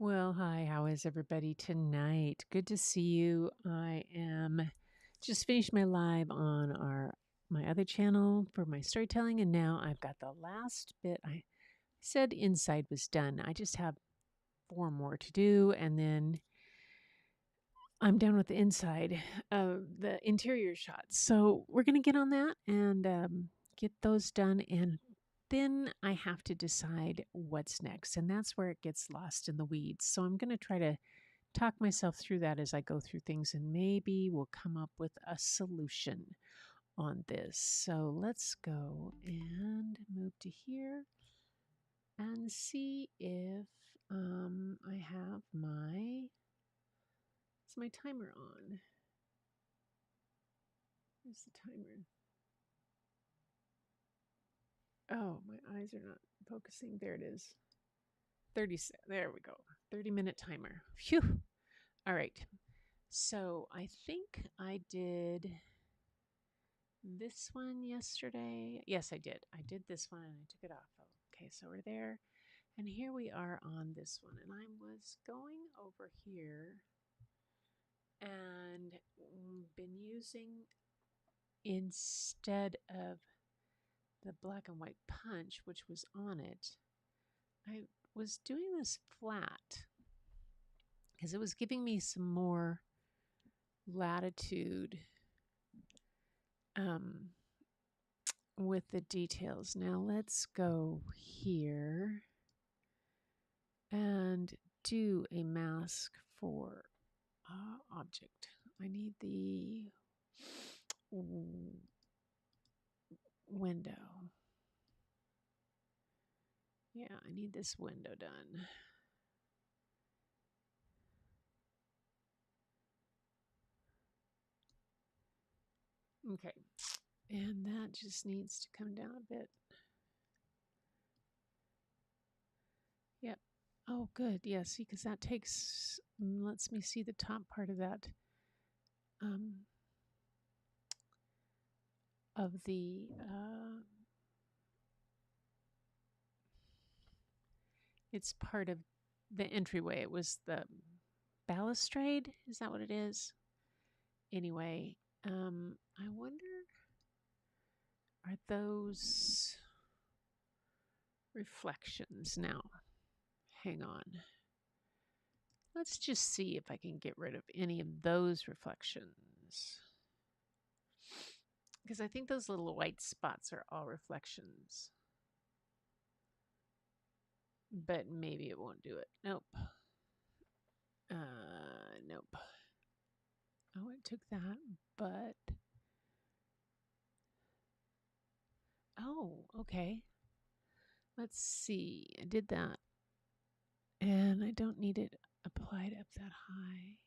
Well, hi, how is everybody tonight? Good to see you. I am just finished my live on my other channel for my storytelling, and now I've got the last bit. I said inside was done. I just have 4 more to do, and then I'm done with the inside of the interior shots. So we're gonna get on that and get those done, and then I have to decide what's next, and that's where it gets lost in the weeds. So I'm gonna try to talk myself through that as I go through things, and maybe we'll come up with a solution on this. So let's go and move to here and see if I have is my timer on? Where's the timer? Oh, my eyes are not focusing. There it is. 30, there we go. 30-minute timer. Phew. All right. So I think I did this one yesterday. Yes, I did. I did this one and I took it off. Okay, so we're there. And here we are on this one. And I was going over here and been using, instead of the black and white punch, which was on it, I was doing this flat because it was giving me some more latitude um, with the details. Now let's go here and do a mask for object. I need the window. Yeah, I need this window done. Okay, and that just needs to come down a bit. Yep. Oh, good. Yeah, see, because that lets me see the top part of that, of the, it's part of the entryway. It was the balustrade. Is that what it is? Anyway, I wonder, are those reflections now? Hang on. Let's just see if I can get rid of any of those reflections. Because I think those little white spots are all reflections. But maybe it won't do it. Nope. Nope. Oh, it took that, but... Oh, okay. Let's see. I did that. And I don't need it applied up that high.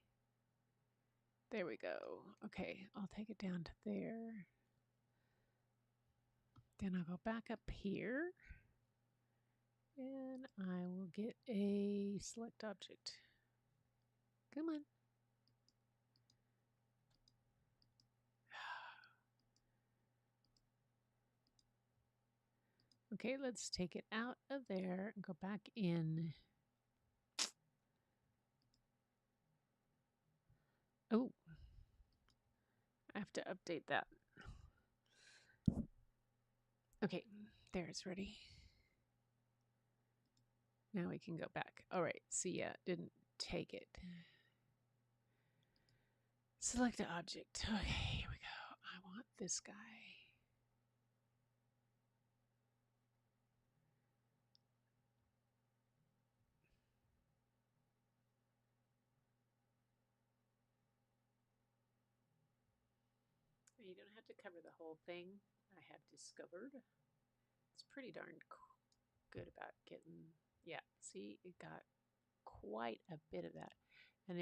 There we go. Okay, I'll take it down to there. Then I'll go back up here. And I will get a select object. Come on. Okay, let's take it out of there and go back in. Oh, I have to update that. Okay, there, it's ready. Now we can go back. All right, see, yeah, didn't take it. Select an object. Okay, here we go. I want this guy. You don't have to cover the whole thing, I have discovered. It's pretty darn good about getting, yeah, see, it got quite a bit of that. And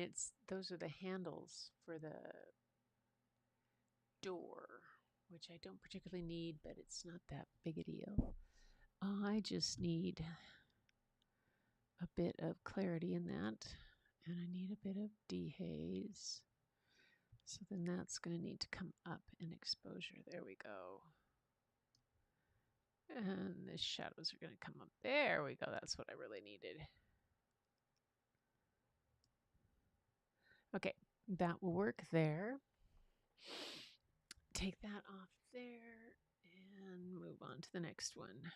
those are the handles for the door, which I don't particularly need, but it's not that big a deal. I just need a bit of clarity in that, and I need a bit of dehaze. So then that's going to need to come up in exposure. There we go. And the shadows are going to come up. There we go. That's what I really needed. Okay, that will work there. Take that off there and move on to the next one.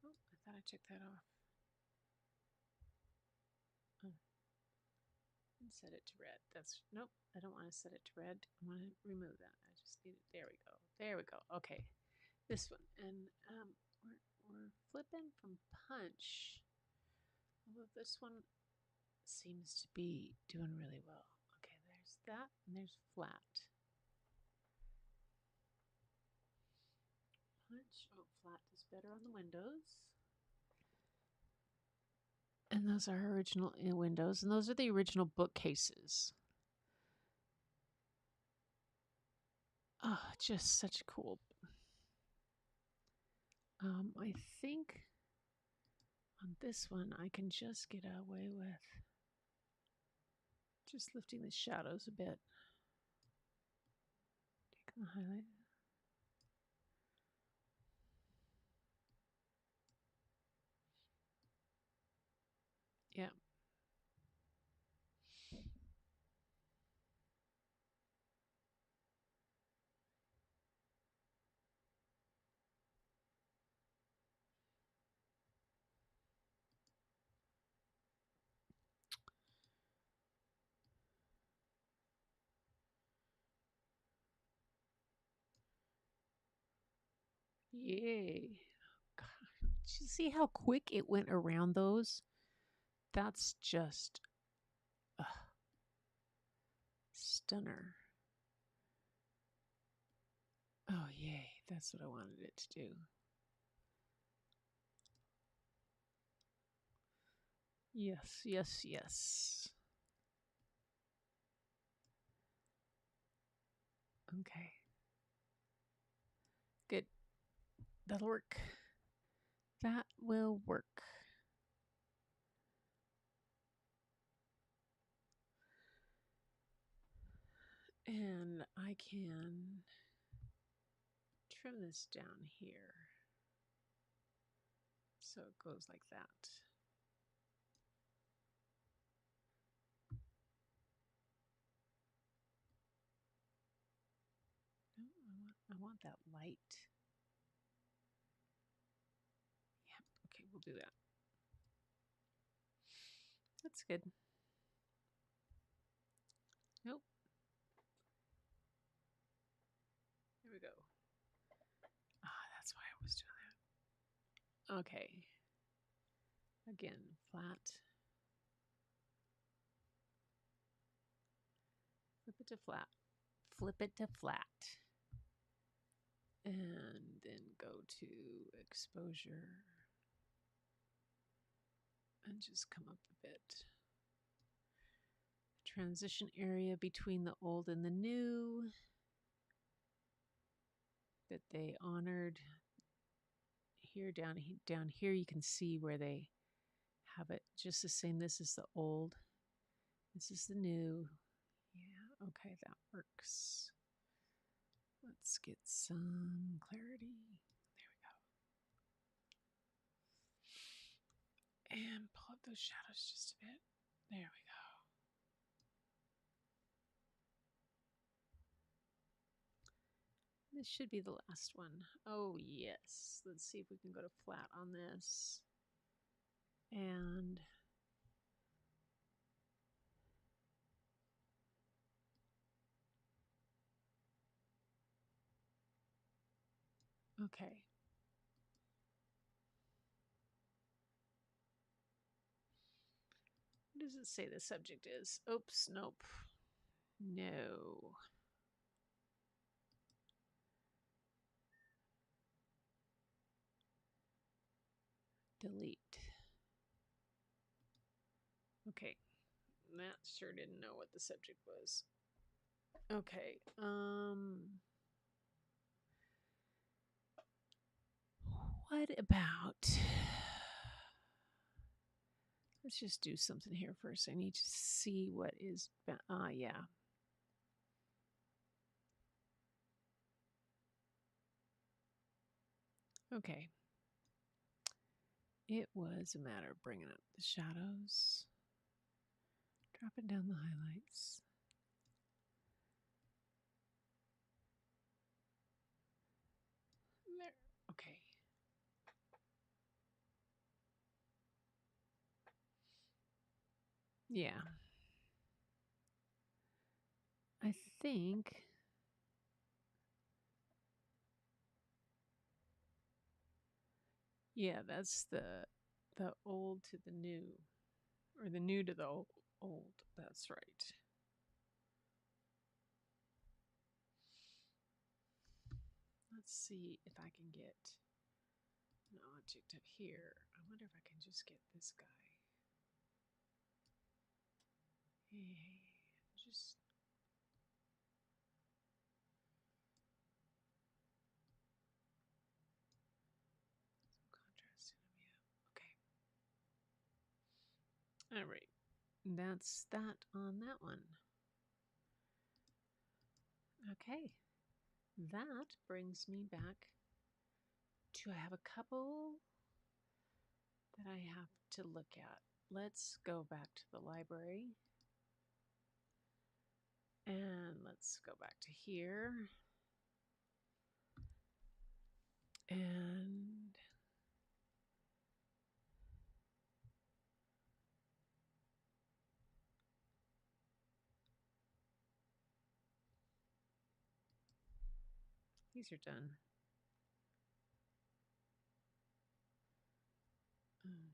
Oh, I thought I checked that off. Oh, and set it to red. That's nope. I don't want to set it to red. I want to remove that. I just need it. There we go. There we go. Okay, this one, and we're flipping from punch. Although this one seems to be doing really well. Okay, there's that, and there's flat. Punch. Oh, flat is better on the windows. And those are original windows, and those are the original bookcases. Oh, just such cool. I think on this one I can just get away with just lifting the shadows a bit. Taking the highlight. Yeah. Yay. God, did you see how quick it went around those? That's just stunner. Oh, yay. That's what I wanted it to do. Yes, yes, yes. Okay. Good. That'll work. That will work. And I can trim this down here so it goes like that. No, I want that light. Yep. Okay, we'll do that. That's good. Nope. There we go. Ah, that's why I was doing that. Okay. Again, flat. Flip it to flat. Flip it to flat. And then go to exposure. And just come up a bit. Transition area between the old and the new that they honored. Here down here you can see where they have it just the same. This is the old, this is the new. Yeah, okay, that works. Let's get some clarity. There we go. And pull up those shadows just a bit. There we go. This should be the last one. Oh, yes. Let's see if we can go to flat on this. And okay. What does it say the subject is? Oops, nope. No. Delete. Okay. That sure didn't know what the subject was. Okay. What about... Let's just do something here first. I need to see what is... yeah. Okay. it was a matter of bringing up the shadows, dropping down the highlights. There. Okay. Yeah. I think yeah, that's the old to the new, or the new to the old. That's right. Let's see if I can get an object up here. I wonder if I can just get this guy. Hey, just some contrast in him. Yeah. Okay. All right. That's that on that one. Okay. That brings me back to I have a couple that I have to look at. Let's go back to the library. And let's go back to here. And these are done. Oh,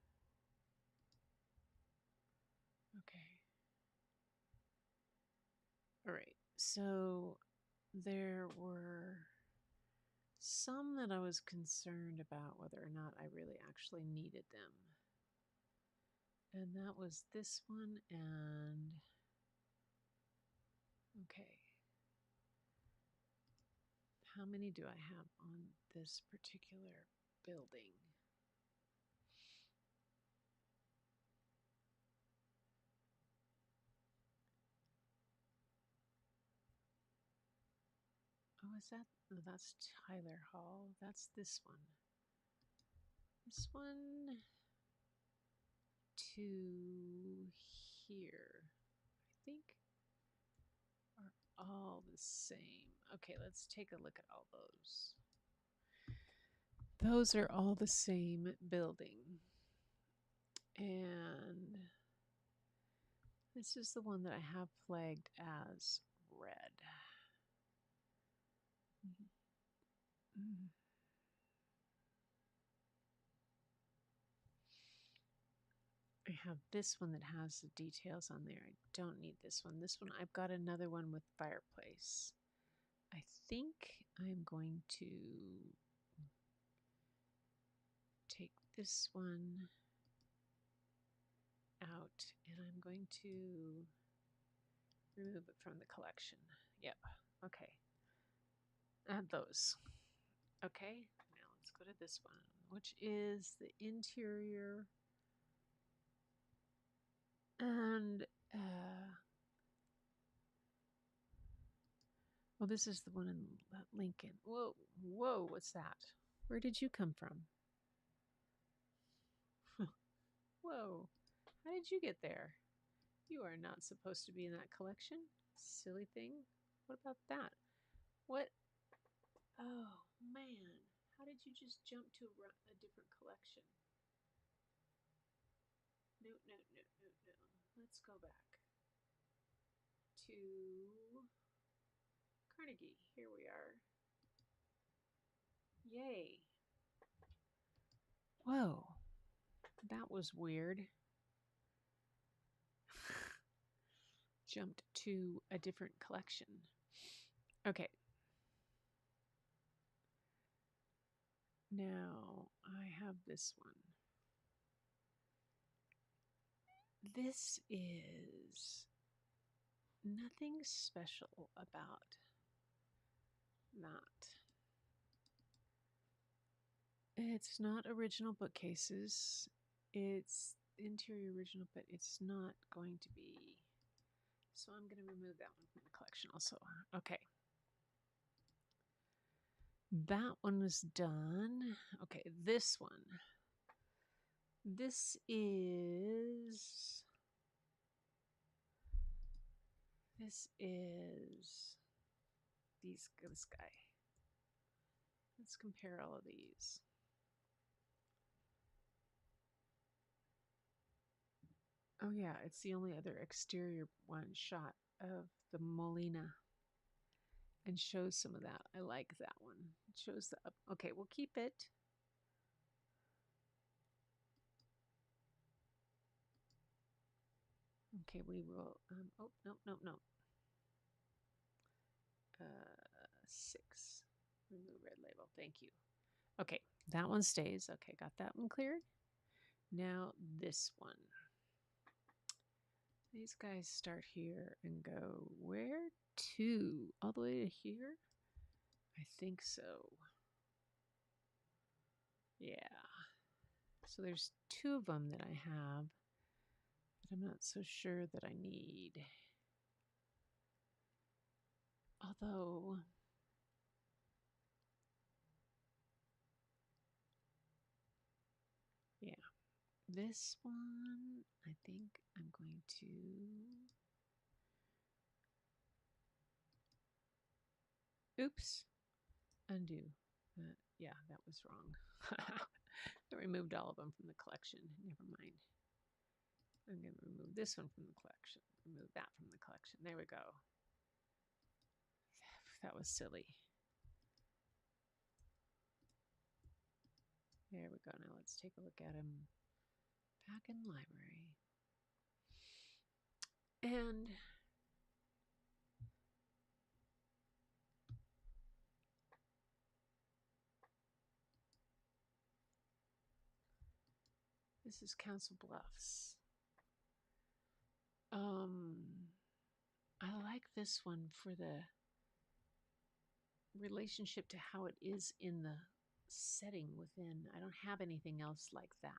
okay. All right. So there were some that I was concerned about whether or not I really actually needed them. And that was this one and okay. How many do I have on this particular building? Oh, is that? Oh, that's Tyler Hall. That's this one. This one to here, I think, are all the same. Okay, let's take a look at all those. Those are all the same building. And this is the one that I have flagged as red. I have this one that has the details on there. I don't need this one. This one, I've got another one with fireplace. I think I'm going to take this one out and I'm going to remove it from the collection. Yep. Okay. Add those. Okay. Now let's go to this one, which is the interior. And, well, this is the one in Lincoln. Whoa, whoa, what's that? Where did you come from? Whoa, how did you get there? You are not supposed to be in that collection. Silly thing. What about that? What? Oh, man. How did you just jump to a different collection? No, no, no, no, no. Let's go back to Carnegie. Here we are. Yay. Whoa. That was weird. Jumped to a different collection. Okay. Now I have this one. This is nothing special about that. It's not original bookcases. It's interior original, but it's not going to be. So I'm going to remove that one from the collection also. Okay. That one was done. Okay, this one. This is this guy. Let's compare all of these. Oh yeah, it's the only other exterior one shot of the Molina, and shows some of that. I like that one. It shows the up. Okay, we'll keep it. Okay, we will. Oh no. 6. Remove red label. Thank you. Okay, that one stays. Okay, got that one cleared. Now this one. These guys start here and go where to? All the way to here? I think so. Yeah. So there's 2 of them that I have that I'm not so sure that I need. Although, yeah, this one, I think I'm going to oops, undo. Yeah, that was wrong. I removed all of them from the collection. Never mind. I'm going to remove this one from the collection. Remove that from the collection. There we go. That was silly. There we go. Now let's take a look at him back in library. And this is Council Bluffs. I like this one for the relationship to how it is in the setting within. I don't have anything else like that.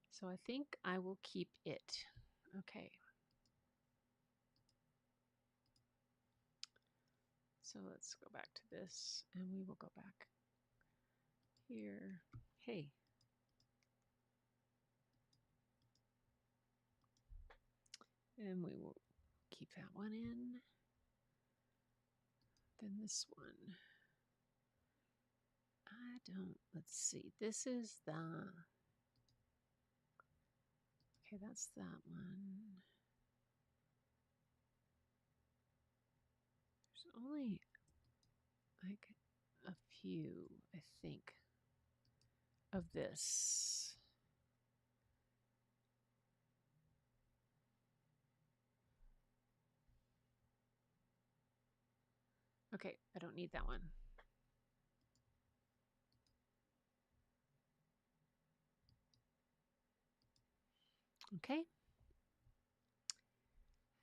So I think I will keep it. Okay. So let's go back to this, and we will go back here. Hey. And we will keep that one in. Then this one. Let's see. This is the, okay, that's that one. There's only like a few, I think, of this. Okay, I don't need that one. Okay.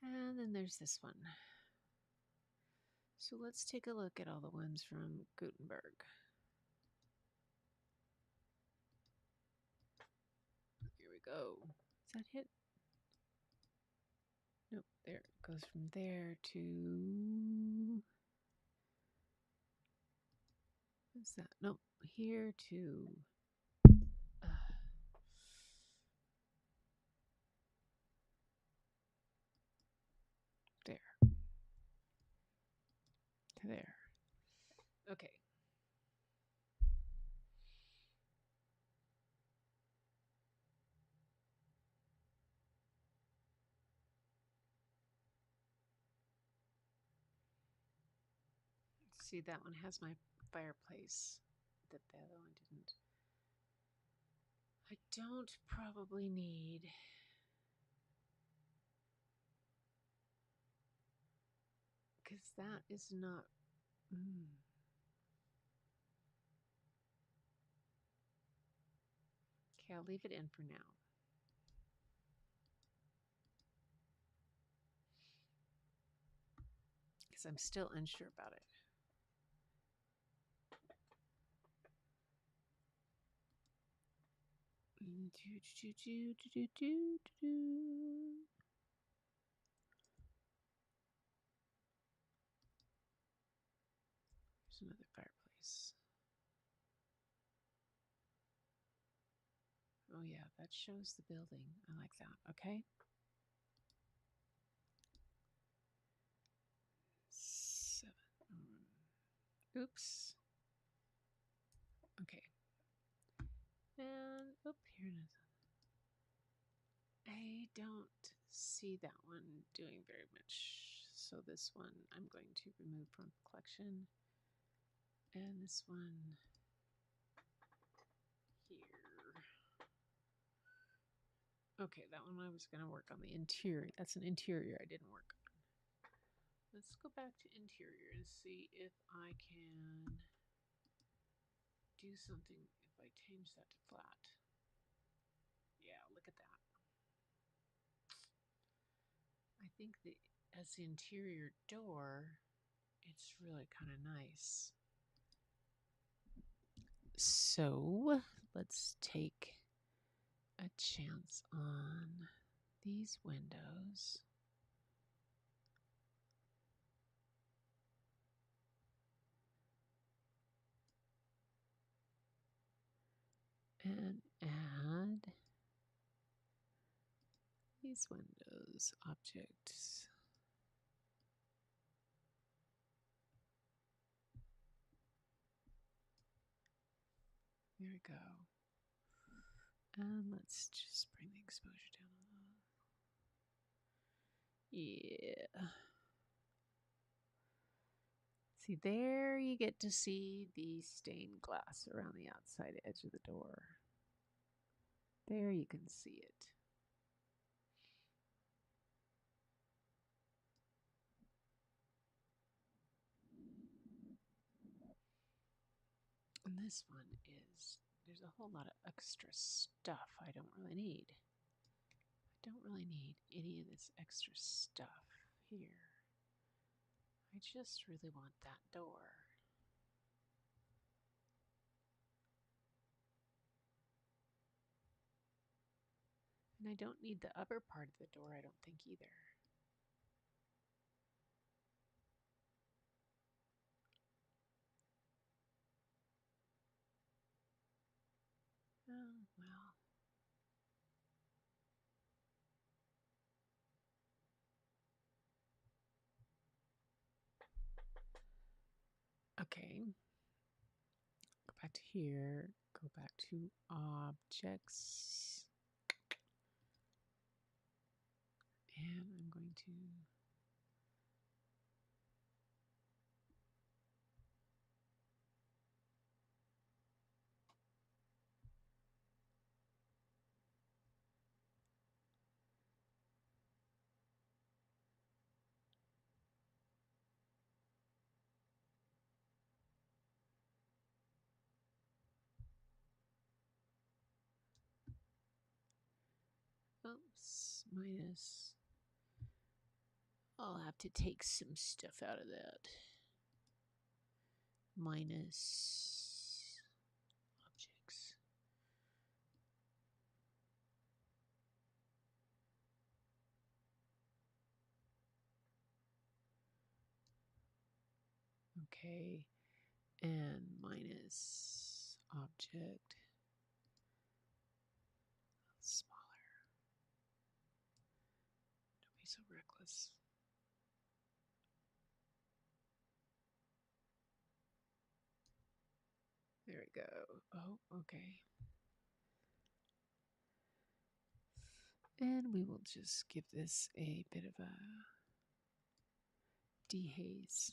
And then there's this one. So let's take a look at all the ones from Gutenberg. Here we go. Is that hit? Nope, there it goes from there to, what's that? Nope, here to, there. To there. Okay. See, that one has my fireplace, that the other one didn't. I don't probably need, because that is not, Okay, I'll leave it in for now. Because I'm still unsure about it. There's another fireplace. Oh yeah, that shows the building. I like that. Okay. 7. Oops. Okay. And here it is. I don't see that one doing very much. So this one I'm going to remove from the collection. And this one here. Okay, that one I was going to work on the interior. That's an interior I didn't work on. Let's go back to interior and see if I can do something if I change that to flat. Yeah, look at that. I think as the interior door, it's really kind of nice. So let's take a chance on these windows. And add these windows objects. There we go. And let's just bring the exposure down a little. Yeah. See, there you get to see the stained glass around the outside edge of the door. There you can see it. And this one is, there's a whole lot of extra stuff I don't really need. I don't really need any of this extra stuff here. I just really want that door. And I don't need the upper part of the door, I don't think either. Oh, well. Okay. Go back to here. Go back to objects. And I'm going to oops, minus. I'll have to take some stuff out of that. Minus objects. Okay. And minus object. Smaller. Don't be so reckless. There we go. Oh, okay. And we will just give this a bit of a dehaze.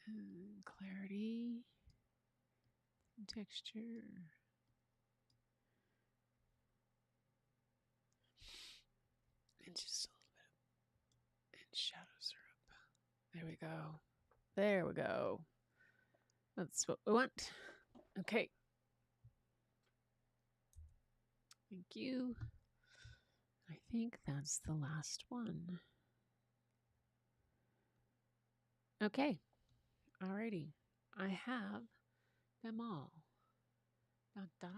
And clarity, texture. And just a little bit. And shadows are up. There we go. There we go. That's what we want. Okay. Thank you. I think that's the last one. Okay. Alrighty. I have them all. Da-da-da.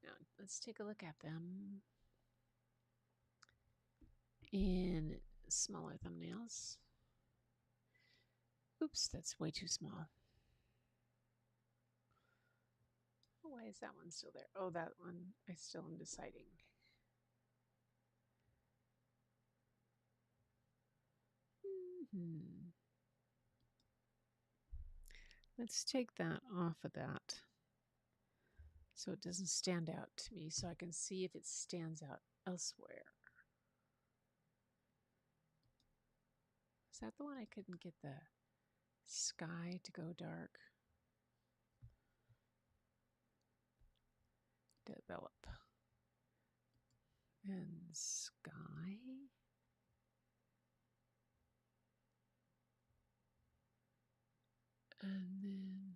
Now, let's take a look at them in smaller thumbnails. Oops, that's way too small. Why is that one still there? Oh, that one, I still am deciding. Let's take that off of that so it doesn't stand out to me, so I can see if it stands out elsewhere. Is that the one I couldn't get the sky to go dark? Develop. And sky. And then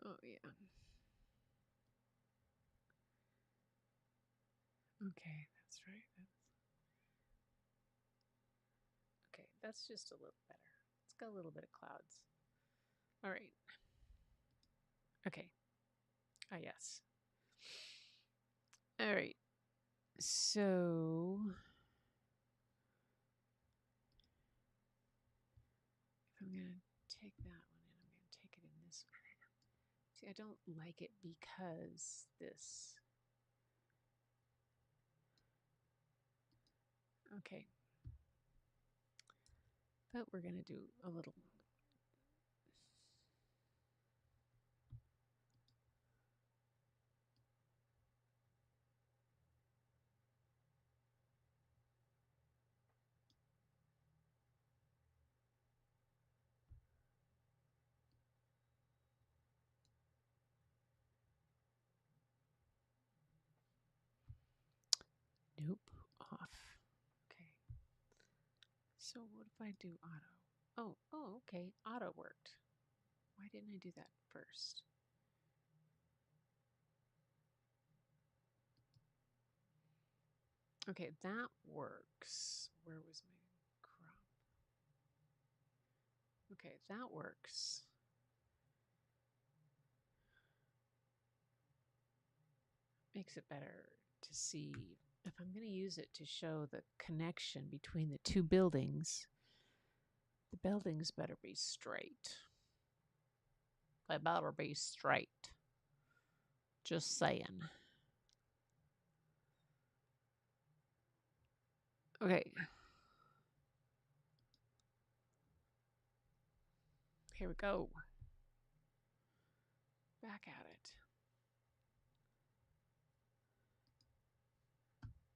oh yeah. Okay, that's right. Okay, that's just a little better. It's got a little bit of clouds. All right. Okay. Ah, yes. All right. So if I'm going to take that one and I'm going to take it in this one. See, I don't like it because this. Okay. But we're going to do a little. Nope. Off. Okay. So what if I do auto? Oh, okay. Auto worked. Why didn't I do that first? Okay, that works. Where was my crop? Okay, that works. Makes it better to see. If I'm going to use it to show the connection between the two buildings, the buildings better be straight. They better be straight. Just saying. Okay. Here we go. Back at it.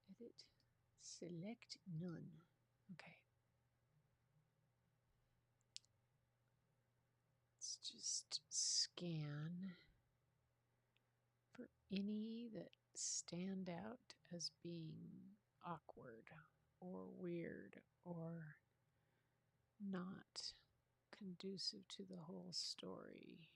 Edit. Select none. Okay. Let's just scan for any that stand out as being awkward or weird or not conducive to the whole story.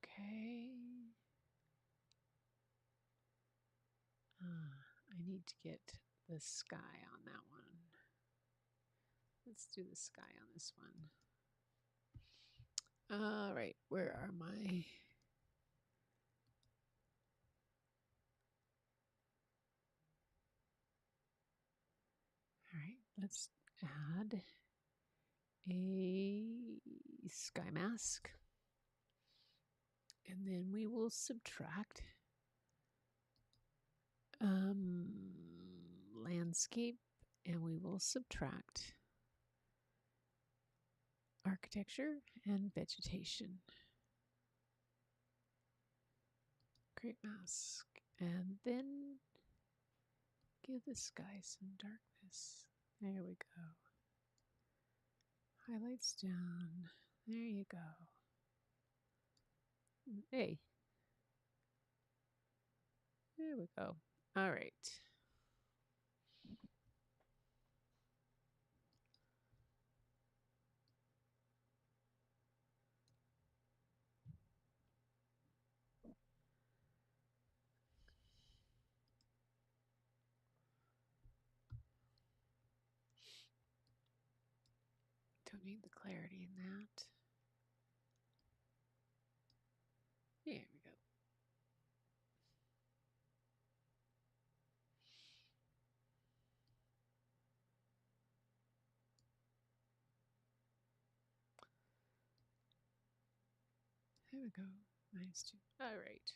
Okay. I need to get the sky on that one. Let's do the sky on this one. All right, where are my... All right, let's add a sky mask. And then we will subtract landscape, and we will subtract architecture and vegetation. Create mask, and then give the sky some darkness. There we go. Highlights down. There you go. Hey. There we go. All right. Don't need the clarity in that. There we go. There we go. -2. All right.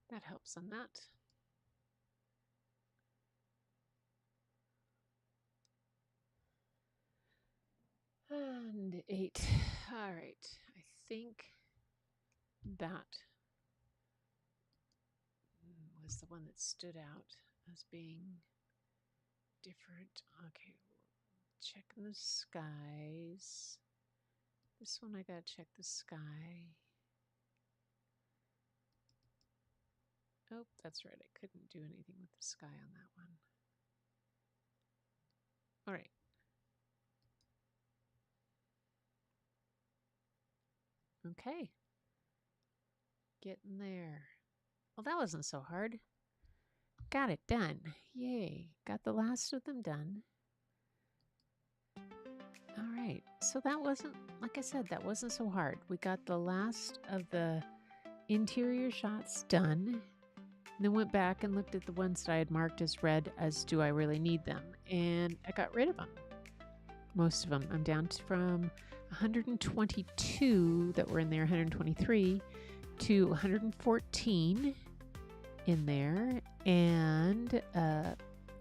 That helps on that. And 8. All right. I think that was the one that stood out as being different. Okay. Checking the skies. This one I gotta check the sky. Oh, that's right. I couldn't do anything with the sky on that one. All right. Okay. Getting there. Well, that wasn't so hard. Got it done. Yay. Got the last of them done. All right. So that wasn't, like I said, that wasn't so hard. We got the last of the interior shots done. And then went back and looked at the ones that I had marked as red as do I really need them? And I got rid of them. Most of them. I'm down from 122 that were in there, 123 to 114 in there. And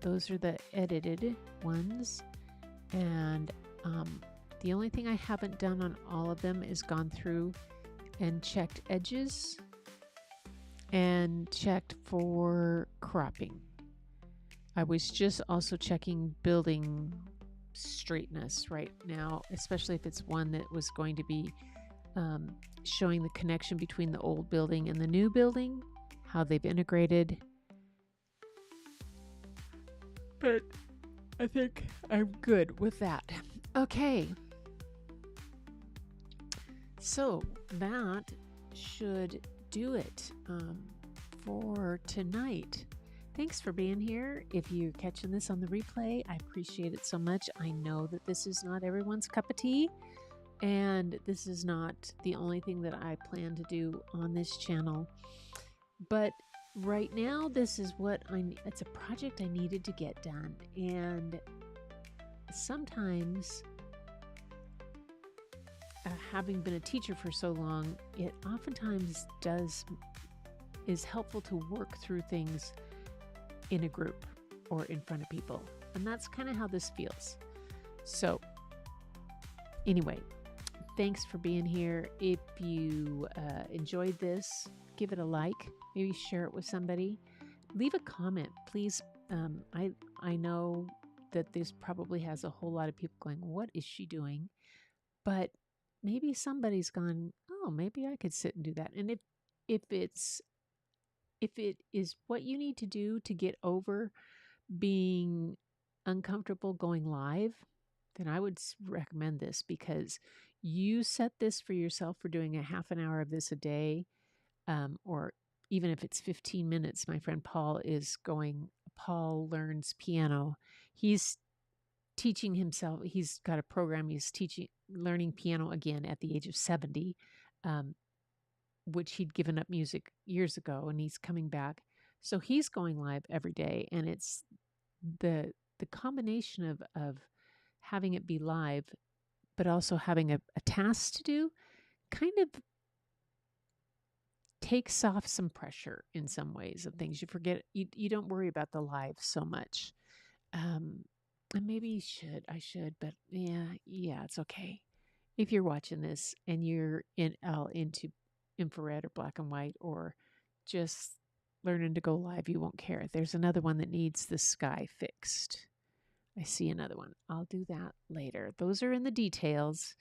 those are the edited ones. And the only thing I haven't done on all of them is gone through and checked edges and checked for cropping. I was just also checking building straightness right now, especially if it's one that was going to be showing the connection between the old building and the new building, how they've integrated. But I think I'm good with that. Okay. So that should do it for tonight. Thanks for being here. If you're catching this on the replay, I appreciate it so much. I know that this is not everyone's cup of tea, and this is not the only thing that I plan to do on this channel. But right now, this is what it's a project I needed to get done. And sometimes, having been a teacher for so long, it oftentimes is helpful to work through things in a group or in front of people. And that's kind of how this feels. So anyway, thanks for being here. If you enjoyed this, give it a like, maybe share it with somebody. Leave a comment, please. I know that this probably has a whole lot of people going, what is she doing? But maybe somebody's gone, oh, maybe I could sit and do that. And if it is what you need to do to get over being uncomfortable going live, then I would recommend this, because you set this for yourself for doing a half an hour of this a day, or even if it's 15 minutes. My friend Paul learns piano. He's teaching himself. He's got a program. He's learning piano again at the age of 70. Which he'd given up music years ago, and he's coming back. So he's going live every day, and it's the combination of having it be live, but also having a task to do, kind of takes off some pressure in some ways of things. You forget, you don't worry about the live so much. And maybe I should, but yeah, it's okay. If you're watching this and you're into infrared or black and white, or just learning to go live, you won't care. There's another one that needs the sky fixed. I see another one. I'll do that later. Those are in the details.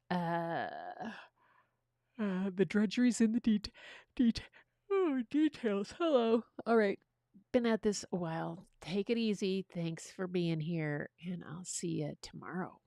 The drudgery's in the detail. Oh, details. Hello. All right. Been at this a while. Take it easy. Thanks for being here, and I'll see you tomorrow.